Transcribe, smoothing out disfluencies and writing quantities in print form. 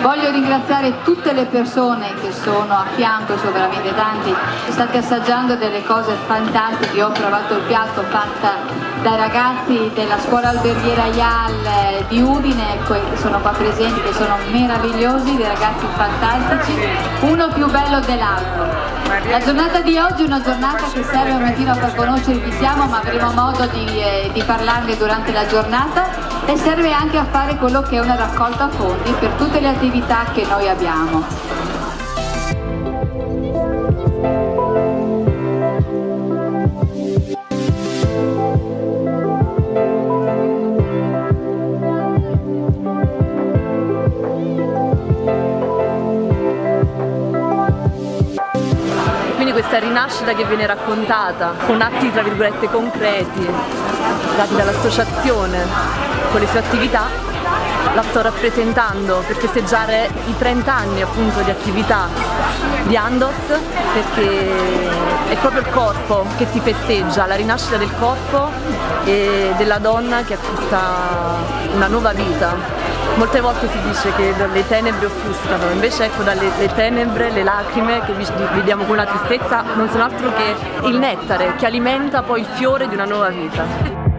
Voglio ringraziare tutte le persone che sono a fianco, sono veramente tanti, state assaggiando delle cose fantastiche. Io ho provato il piatto fatta dai ragazzi della scuola alberghiera IAL di Udine, che sono qua presenti, che sono meravigliosi, dei ragazzi fantastici, uno più bello dell'altro. La giornata di oggi è una giornata che serve un attimo a far conoscere chi siamo, ma avremo modo di parlarne durante la giornata, e serve anche a fare quello che è una raccolta fondi per tutte le attività che noi abbiamo. Quindi questa rinascita che viene raccontata con atti tra virgolette concreti dati dall'associazione con le sue attività, la sto rappresentando per festeggiare i 30 anni appunto di attività di Andos, perché è proprio il corpo che si festeggia, la rinascita del corpo e della donna che acquista una nuova vita. Molte volte si dice che le tenebre offuscano, invece ecco dalle tenebre, le lacrime che vediamo con una tristezza non sono altro che il nettare che alimenta poi il fiore di una nuova vita.